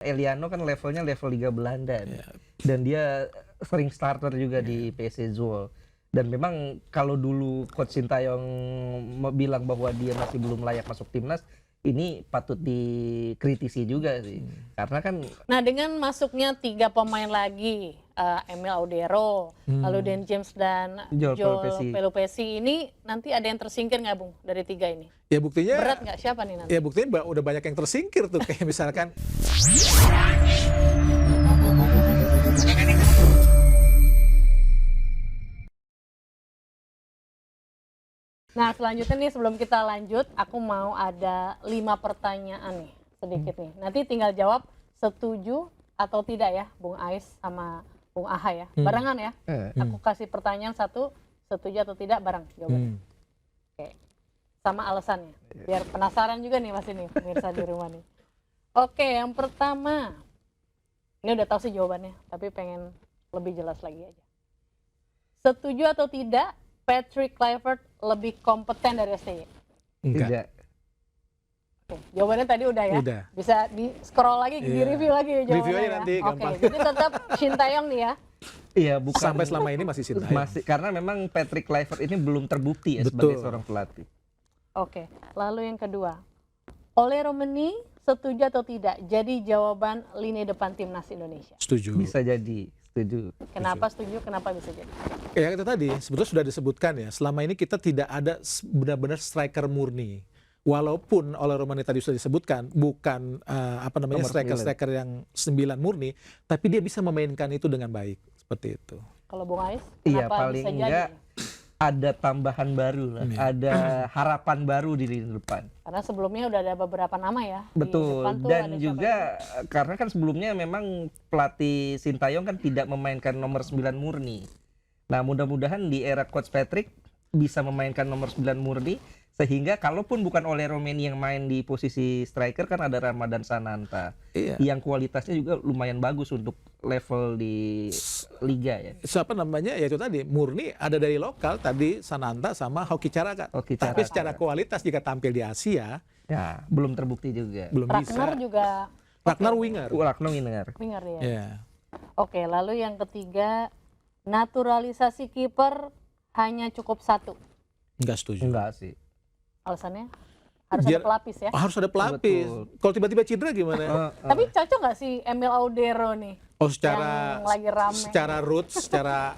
Eliano kan levelnya level Liga Belanda nih. Ya. Dan dia sering starter juga di PSV Zwolle. Dan memang kalau dulu Coach Sintayong bilang bahwa dia masih belum layak masuk timnas, ini patut dikritisi juga sih. Karena kan Nah, dengan masuknya 3 pemain lagi, Emil Audero, lalu Dan James dan Joel Joel Pelupesi ini nanti ada yang tersingkir nggak, Bung, dari 3 ini? Ya buktinya. Berat nggak? Siapa nih nanti? Ya buktinya udah banyak yang tersingkir tuh kayak misalkan. Nah, selanjutnya nih sebelum kita lanjut, aku mau ada 5 pertanyaan nih, sedikit nih. Nanti tinggal jawab setuju atau tidak ya, Bung Ais sama Bung Aha ya. Barengan ya. Aku kasih pertanyaan satu, setuju atau tidak bareng jawabannya. Oke. Sama alasannya. Biar penasaran juga nih Mas ini, pemirsa di rumah nih. Oke, yang pertama. Ini udah tahu sih jawabannya, tapi pengen lebih jelas lagi aja. Setuju atau tidak Patrick Kluivert lebih kompeten dari STY? Enggak. tidak. Oke, jawabannya tadi udah ya? Udah. Bisa di scroll lagi, di review lagi ya jawabannya. Review aja ya? nanti, Oke, gampang. jadi tetap Sintayong nih ya? Iya, bukan. Sampai selama ini masih Sintayong. Masih, karena memang Patrick Kluivert ini belum terbukti ya sebagai seorang pelatih. Oke, lalu yang kedua. Ole Romeni setuju atau tidak jadi jawaban lini depan timnas Indonesia? Setuju. Bisa jadi, setuju. Kenapa setuju, kenapa bisa jadi? Ya itu tadi sebetulnya sudah disebutkan ya, selama ini kita tidak ada benar-benar striker murni. Walaupun oleh Romani tadi sudah disebutkan bukan Nomor striker yang 9 murni, tapi dia bisa memainkan itu dengan baik seperti itu. Kalau Bung Ais, Iya, kenapa paling bisa enggak jadi? ada tambahan baru lah, ada harapan baru di lini depan. Karena sebelumnya udah ada beberapa nama ya. Di Betul, depan tuh dan ada juga karena kan sebelumnya memang pelatih Sintayong kan tidak memainkan nomor 9 murni. Nah, mudah-mudahan di era Coach Patrick bisa memainkan nomor 9 murni, sehingga kalaupun bukan Ole Romeni yang main di posisi striker, kan ada Ramadan Sananta. Iya. Yang kualitasnya juga lumayan bagus untuk level di liga ya. Siapa namanya? Ya itu tadi murni ada dari lokal tadi Sananta sama Hoki Caraka. Hoki Tapi Caraka. secara kualitas jika tampil di Asia Ya, belum terbukti juga. belum Ragnar bisa. juga Ragnar winger. Rakno Winger. winger ya. Ya. Oke, lalu yang ketiga, naturalisasi kiper hanya cukup 1. Enggak setuju. Enggak sih. Alasannya harus Biar- ada pelapis ya. Harus ada pelapis. Betul. Kalau tiba-tiba cedera gimana? Tapi cocok nggak sih Emil Audero nih? Oh secara Yang lagi rame. secara roots, secara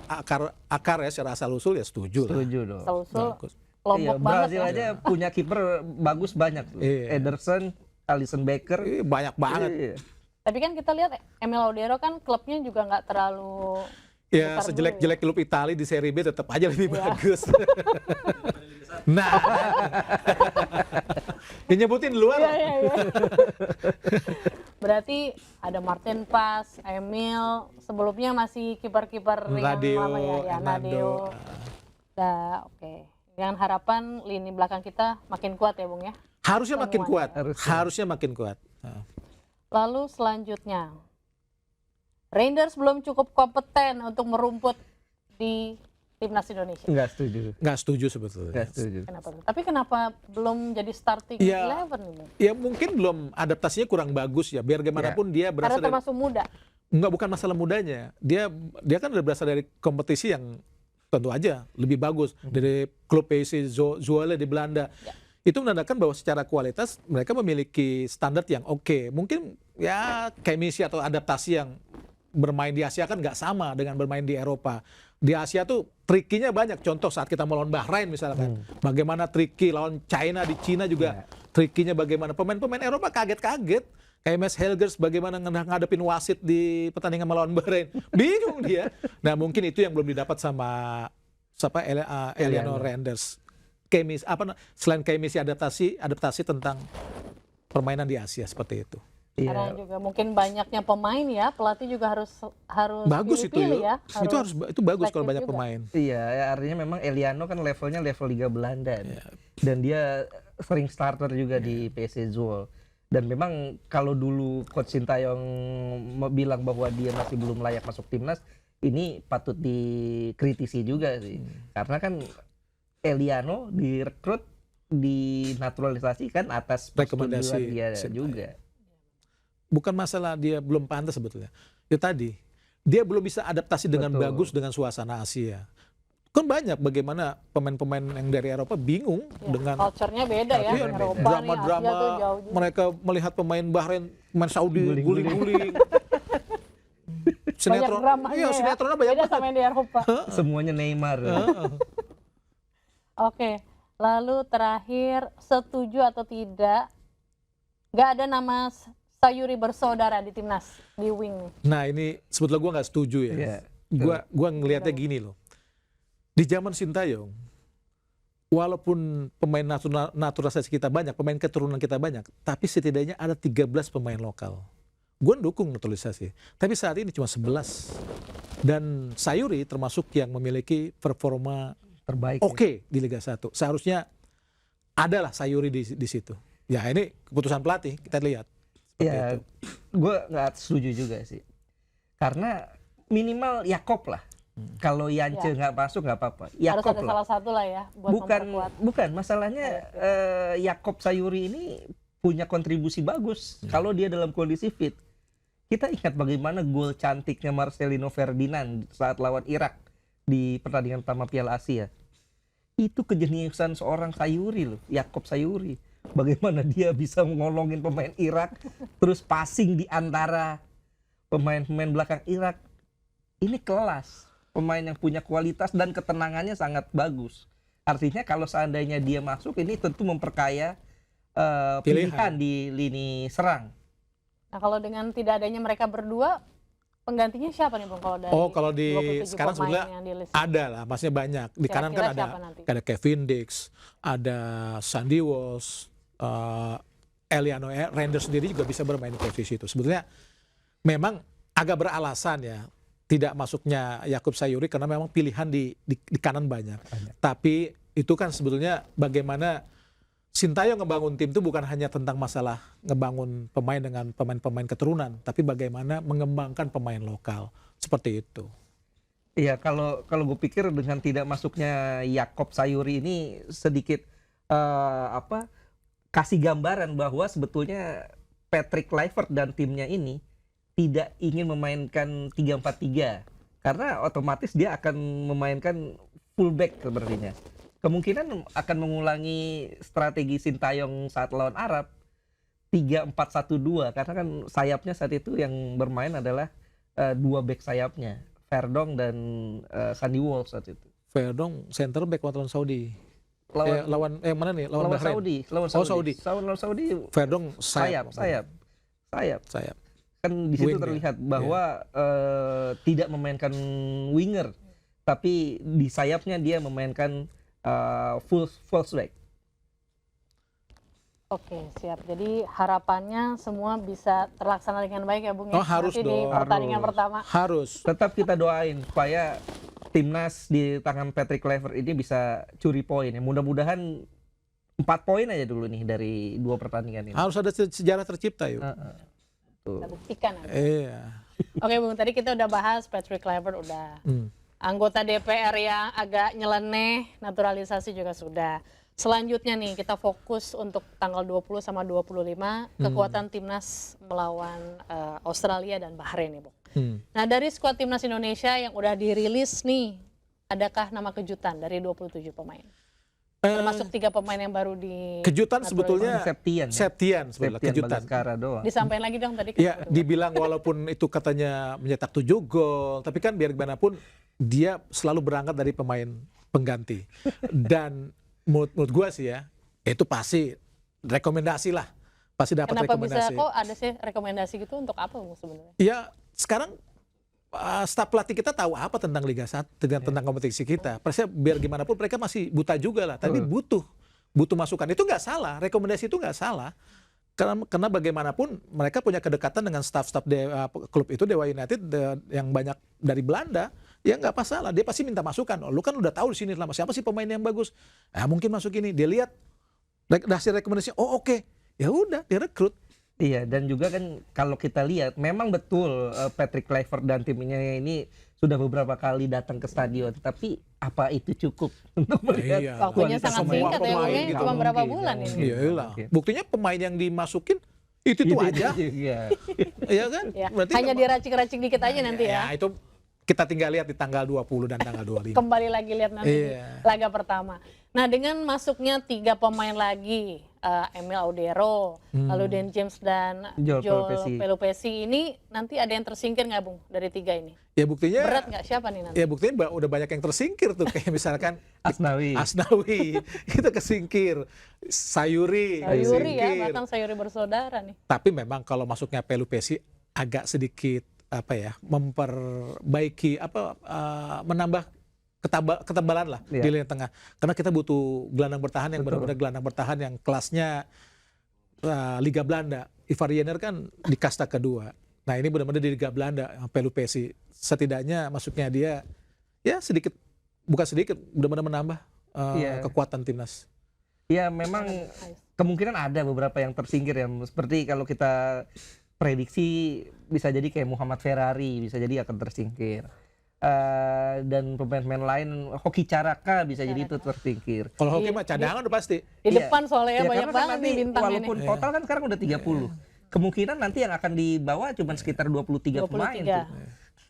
akar ya, secara asal usul ya setuju lah. Setuju dong. Seusul Bagus. lombok Iya, banget Brazil ya. aja punya kiper bagus banyak. Iya. Ederson, Alisson Becker. Banyak banget. Iya. Tapi kan kita lihat Emil Audero kan klubnya juga nggak terlalu Ya besar sejelek-jelek klub Italia di Serie B tetap aja lebih Iya. bagus. Nah, nyebutin luar. dulu. Iya. Berarti ada Martin Pas, Emil, sebelumnya masih kiper-kiper yang Nadeo, lama ya, Hernando. Nadeo. Nah, oke. Dengan harapan lini belakang kita makin kuat ya, Bung ya. Harusnya makin kuat. Harusnya. Harusnya makin kuat. Nah. Lalu selanjutnya, Rangers belum cukup kompeten untuk merumput di timnas Indonesia. Enggak setuju. Nggak setuju sebetulnya. Enggak setuju. Kenapa? Tapi kenapa belum jadi starting Iya. 11 nih, Bung? Ya mungkin belum adaptasinya kurang bagus ya. Biar gimana pun dia Karena berasal dari termasuk muda. bukan masalah mudanya. Dia kan udah berasal dari kompetisi yang tentu aja lebih bagus dari klub PSV Zwolle di Belanda. Ya. Itu menandakan bahwa secara kualitas mereka memiliki standar yang oke. Mungkin ya chemistry atau adaptasi yang bermain di Asia kan nggak sama dengan bermain di Eropa. Di Asia tuh trikinya banyak. Contoh saat kita melawan Bahrain misalkan. Bagaimana triki lawan China di Cina juga. Trikinya bagaimana. Pemain-pemain Eropa kaget-kaget. MS Helgers bagaimana ngadepin wasit di pertandingan melawan Bahrain. Bingung dia. Nah mungkin itu yang belum didapat sama Eliano Randers. Selain adaptasi tentang permainan di Asia seperti itu. Karena juga mungkin banyaknya pemain ya, pelatih juga harus Bagus itu pilih-pilih ya. itu bagus kalau selektif banyak juga. pemain. Iya, ya artinya memang Eliano kan levelnya level Liga Belanda nih. Dan dia sering starter juga di PSV Zwolle. Dan memang kalau dulu Coach Sintayong bilang bahwa dia masih belum layak masuk timnas, ini patut dikritisi juga sih. Karena kan Eliano direkrut, dinaturalisasi kan atas persetujuan Rekomendasi dia Sintayong. juga. bukan masalah dia belum pantas sebetulnya. Itu tadi, dia belum bisa adaptasi dengan Betul. bagus dengan suasana Asia. Kan banyak bagaimana pemain-pemain yang dari Eropa bingung Ya, dengan culture-nya beda ya. Culture-nya Eropa nih, drama-drama, Asia tuh jauh juga. mereka melihat pemain Bahrain, pemain Saudi Guling-guling. guling-guling. Banyak Sinetron, dramanya iya ya. sinetronnya banyak Beda banget. sama yang di Eropa. Semuanya Neymar. Oke, lalu terakhir, setuju atau tidak, nggak ada nama Sayuri bersaudara di timnas, di wing nih. Nah ini sebetulnya gue nggak setuju ya. Iya. Gua ngelihatnya gini loh. Di zaman Sintayong, walaupun pemain naturalisasi kita banyak, pemain keturunan kita banyak, tapi setidaknya ada 13 pemain lokal. Gue dukung naturalisasi, tapi saat ini cuma 11. Dan Sayuri termasuk yang memiliki performa Terbaik. oke di Liga 1. Seharusnya adalah Sayuri di situ. Ya ini keputusan pelatih, kita lihat. Seperti Ya, itu. gue nggak setuju juga sih. Karena minimal Yakob lah. Kalau Yance Ya. nggak masuk nggak apa-apa. Harus Yakob ada lah. salah satu lah ya, buat memperkuat. Bukan masalahnya Yakob Sayuri ini punya kontribusi bagus kalau dia dalam kondisi fit. Kita ingat bagaimana gol cantiknya Marcelino Ferdinand saat lawan Irak di pertandingan pertama Piala Asia. Itu kejeniusan seorang Sayuri loh, Yakob Sayuri. Bagaimana dia bisa ngolongin pemain Irak, terus passing di antara pemain-pemain belakang Irak. Ini kelas, pemain yang punya kualitas dan ketenangannya sangat bagus. Artinya kalau seandainya dia masuk, ini tentu memperkaya pilihan di lini serang. Nah kalau dengan tidak adanya mereka berdua, penggantinya siapa nih Bung kalau dari Kalau di 27 sekarang pemain sebenarnya yang di list? ada lah, maksudnya banyak. Di kanan Kira-kira kan siapa nanti? ada Kevin Dix, ada Sandy Walsh, Eliano Randers sendiri juga bisa bermain di posisi itu. Sebetulnya memang agak beralasan ya tidak masuknya Yakub Sayuri karena memang pilihan di kanan banyak. Tapi itu kan sebetulnya bagaimana Sintayong ngebangun tim itu bukan hanya tentang masalah ngebangun pemain dengan pemain-pemain keturunan, tapi bagaimana mengembangkan pemain lokal seperti itu. Iya, kalau gue pikir dengan tidak masuknya Yakob Sayuri ini sedikit kasih gambaran bahwa sebetulnya Patrick Kluivert dan timnya ini tidak ingin memainkan 3-4-3 karena otomatis dia akan memainkan fullback sepertinya. Kemungkinan akan mengulangi strategi Sintayong saat lawan Arab 3-4-1-2 karena kan sayapnya saat itu yang bermain adalah dua back sayapnya, Verdong dan Sandy Walsh saat itu. Verdong center back lawan Saudi. Lawan Mana nih? Lawan Bahrain. Saudi. Lawan Saudi. Saudi. Verdong Sayap. Kan di situ Wing, terlihat bahwa tidak memainkan winger, tapi di sayapnya dia memainkan full back. Oke, siap. Jadi harapannya semua bisa terlaksana dengan baik ya Bung ya. Oh, harus Nanti di dong. pertandingan Harus. pertama. Harus. Tetap kita doain supaya timnas di tangan Patrick Kluivert ini bisa curi poin ya. Mudah-mudahan 4 poin aja dulu nih dari 2 pertandingan ini. Harus ada sejarah tercipta yuk. Tuh. Kita buktikan nanti. Iya. Oke Bung, tadi kita udah bahas Patrick Kluivert udah. Anggota DPR yang agak nyeleneh, naturalisasi juga sudah. Selanjutnya nih kita fokus untuk tanggal 20 sama 25 kekuatan timnas melawan Australia dan Bahrain nih Bung. Nah dari skuad timnas Indonesia yang udah dirilis nih, adakah nama kejutan dari 27 pemain? Termasuk 3 pemain yang baru di Kejutan sebetulnya Septian sebetulnya kejutan. Bagaskara doang. disampaikan lagi dong tadi. Ya, dibilang walaupun itu katanya mencetak 7 gol, tapi kan biar gimana pun dia selalu berangkat dari pemain pengganti. Dan menurut gua sih ya, itu pasti rekomendasi lah. Pasti dapat Kenapa bisa rekomendasi. kok ada sih rekomendasi gitu untuk apa Bung sebenarnya? Ya, sekarang staf pelatih kita tahu apa tentang Liga 1, tentang kompetisi kita. Persia biar gimana pun mereka masih buta juga lah, tapi butuh masukan. Itu nggak salah, rekomendasi itu nggak salah. Karena bagaimanapun mereka punya kedekatan dengan staf-staf klub itu, Dewa United yang banyak dari Belanda. Ya nggak masalah, dia pasti minta masukan. Oh, lu kan udah tahu di sini lama, siapa sih pemain yang bagus? Mungkin masuk ini. Dia lihat hasil rekomendasinya, oh oke. Ya udah, dia rekrut. Iya, dan juga kan kalau kita lihat memang betul Patrick Kluivert dan timnya ini sudah beberapa kali datang ke stadion, tapi apa itu cukup untuk melihat Iya. Waktunya kualitas sangat pemain? singkat ya Bung ya, gitu. cuma berapa Mungkin, bulan nggak ini. mungkin. Iyalah. Mungkin. Buktinya pemain yang dimasukin Itu Gitu aja, juga. ya kan? Ya, Berarti hanya memang- diracik-racik dikit aja nanti ya. Ya, itu kita tinggal lihat di tanggal 20 dan tanggal 25. Kembali lagi lihat nanti di Iya. laga pertama. Nah, dengan masuknya 3 pemain lagi, Emil Audero, lalu Dan James dan Joel Joel Pelupesi. Pelupesi, ini nanti ada yang tersingkir nggak, Bung, dari 3 ini? Ya buktinya, Berat nggak? Siapa nih nanti? ya buktinya udah banyak yang tersingkir tuh, kayak misalkan Asnawi. Asnawi itu kesingkir, Sayuri Sayuri ya, kesingkir. bahkan Sayuri bersaudara nih. Tapi memang kalau masuknya Pelupesi agak sedikit apa ya, memperbaiki apa menambah ketebalan lah Iya. di lini tengah. Karena kita butuh gelandang bertahan yang benar-benar gelandang bertahan yang kelasnya Liga Belanda. Ivar Jenner kan di kasta kedua. Nah, ini benar-benar di Liga Belanda, Pelupesi. Setidaknya masuknya dia ya sedikit, bukan sedikit, benar-benar menambah Iya. kekuatan timnas. Ya memang kemungkinan ada beberapa yang tersingkir ya. Seperti kalau kita prediksi bisa jadi kayak Muhammad Ferrari bisa jadi akan tersingkir. Dan pemain-pemain lain, Hoki Caraka bisa jadi itu tersingkir. Kalau hoki mah cadangan udah pasti. Di Iya. depan soalnya Ya, banyak karena kan banget nanti nih bintangnya walaupun nih. total kan sekarang udah 30. Kemungkinan nanti yang akan dibawa cuma sekitar 23 pemain 23. tuh.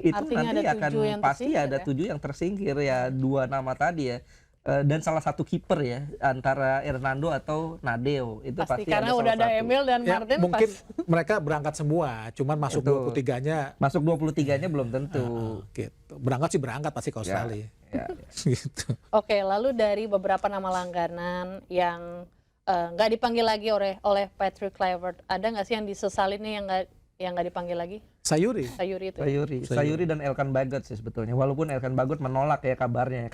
Itu Artinya nanti ada akan 7 yang pasti tersingkir ada ya? 7 yang tersingkir ya, 2 nama tadi ya. Dan salah satu kiper ya antara Hernando atau Nadeo itu Pasti pasti karena ada udah salah ada satu. Emil dan Ya, Martin mungkin pas. mereka berangkat semua, cuman masuk Itu. 23-nya Masuk 23-nya belum tentu. gitu. Berangkat sih berangkat pasti ke Ya, Australia. ya. Gitu. Oke, lalu dari beberapa nama langganan yang nggak dipanggil lagi oleh Patrick Kluivert, ada nggak sih yang disesalin nih yang nggak dipanggil lagi? Sayuri. Sayuri itu. Sayuri dan Elkan Bagot sih sebetulnya. Walaupun Elkan Bagot menolak ya kabarnya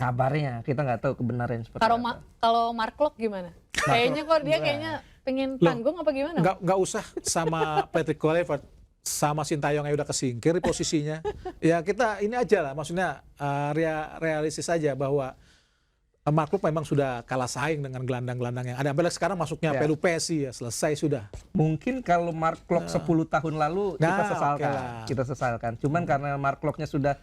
kita nggak tahu kebenarannya seperti Kalau apa. kalau Mark Locke gimana? Kayaknya kok dia kayaknya pengen tanggung apa gimana? Nggak usah sama Patrick Kluivert, sama Sintayong yang udah kesingkir di posisinya. Ya kita ini aja lah, maksudnya realistis aja bahwa Mark Locke memang sudah kalah saing dengan gelandang-gelandang yang ada. Apalagi sekarang masuknya Ya. Pelupesi ya, selesai sudah. Mungkin kalau Mark Locke 10 tahun lalu kita Nah, sesalkan. oke lah. Kita sesalkan. Cuman karena Mark Locke-nya sudah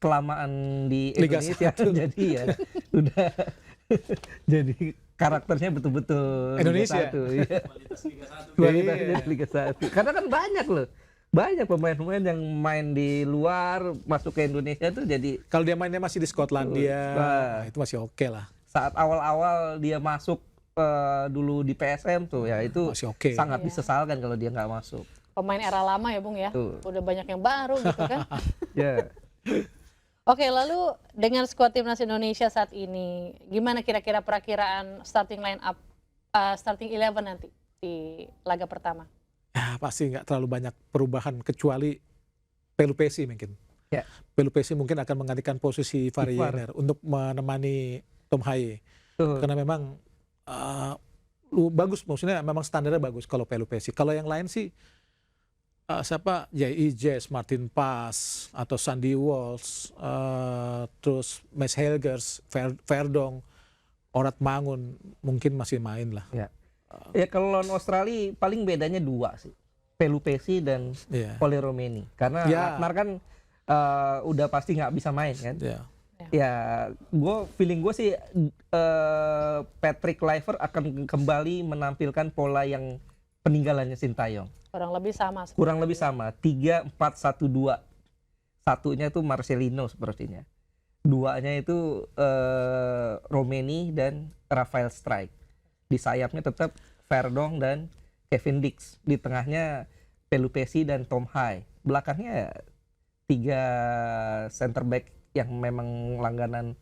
kelamaan di Liga Indonesia 1. jadi ya udah jadi karakternya betul-betul Indonesia. Liga 1, iya. Iya. Kualitasnya Liga 1. Karena kan banyak loh. Banyak pemain-pemain yang main di luar masuk ke Indonesia tuh jadi Kalau dia mainnya masih di Skotlandia, Nah. itu masih oke lah. saat awal-awal dia masuk dulu di PSM tuh ya itu Masih oke. sangat Iya. disesalkan kalau dia nggak masuk. Pemain era lama ya, Bung ya. Tuh. Udah banyak yang baru gitu kan. Ya. Oke, lalu dengan skuad timnas Indonesia saat ini, gimana kira-kira perakiraan starting line up, starting 11 nanti di laga pertama? Ya, pasti nggak terlalu banyak perubahan kecuali Pelupesi mungkin. Ya. Pelupesi mungkin akan menggantikan posisi Ivar Ivar. Jenner untuk menemani Tom Haye. Tuh. Karena memang bagus, maksudnya memang standarnya bagus kalau Pelupesi. Kalau yang lain sih siapa? J.I. Jess, Martin Pas, atau Sandy Walsh, terus Mes Helgers, Verdong, Orat Mangun mungkin masih main lah. Ya. Ya kalau lawan Australia paling bedanya 2 sih. Pelupesi dan Iya. Ole Romeni. Karena Ya. Ratnar kan udah pasti nggak bisa main kan. Ya. Ya, feeling gue sih Patrick Kluivert akan kembali menampilkan pola yang peninggalannya Sintayong. Kurang lebih sama. Kurang lebih sama, 3-4-1-2. Satunya itu Marcelino sepertinya. Duanya itu Romeni dan Rafael Strijk. Di sayapnya tetap Verdong dan Kevin Dix. Di tengahnya Pelupesi dan Tom Haye. Belakangnya 3 center back yang memang langganan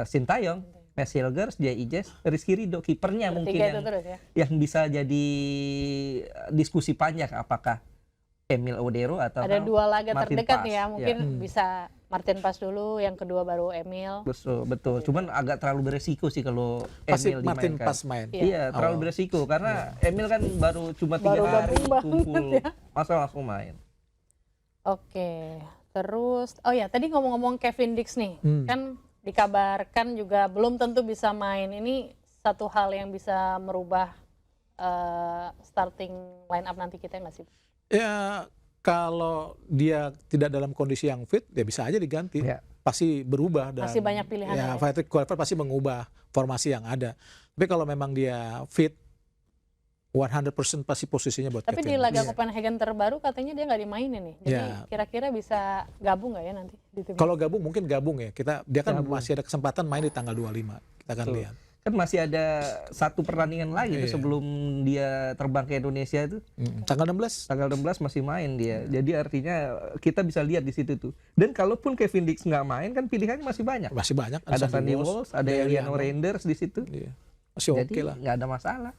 Sintayong. Mes Hilgers, J.I. Jess, Rizky Ridho, kipernya mungkin Tiga itu yang terus ya. yang bisa jadi diskusi panjang apakah Emil Audero atau Ada 2 laga Martin terdekat Pas. nih ya, mungkin Ya. bisa Martin Pas dulu, yang kedua baru Emil. Betul. Cuman agak terlalu beresiko sih kalau Pasti Emil Martin dimainkan. Pas main. Iya, terlalu beresiko karena Emil kan baru cuma 3 Baru hari gabung banget kumpul, ya. masa langsung main. Oke, terus oh ya tadi ngomong-ngomong Kevin Dix nih, kan dikabarkan juga belum tentu bisa main. Ini satu hal yang bisa merubah starting line up nanti kita nggak sih? Ya kalau dia tidak dalam kondisi yang fit, ya bisa aja diganti. Ya. Pasti berubah dan Masih banyak pilihan ya, ya. Patrick Kluivert pasti mengubah formasi yang ada. Tapi kalau memang dia fit, 100% pasti posisinya buat Tapi di Kevin. laga Copenhagen terbaru katanya dia nggak dimainin nih. Jadi Ya. kira-kira bisa gabung nggak ya nanti di tim? Kalau gabung mungkin gabung ya. Dia kan masih ada kesempatan main di tanggal 25. Kita akan Betul. lihat. Kan masih ada satu pertandingan lagi tuh Iya. sebelum dia terbang ke Indonesia itu. Tanggal 16. Tanggal 16 masih main dia. Jadi artinya kita bisa lihat di situ tuh. Dan kalaupun Kevin Dix nggak main kan pilihannya masih banyak. Masih banyak. Ada Sandy Walsh, ada Eliano Eliano. Reinders di situ. Iya. Masih Jadi oke lah. nggak ada masalah.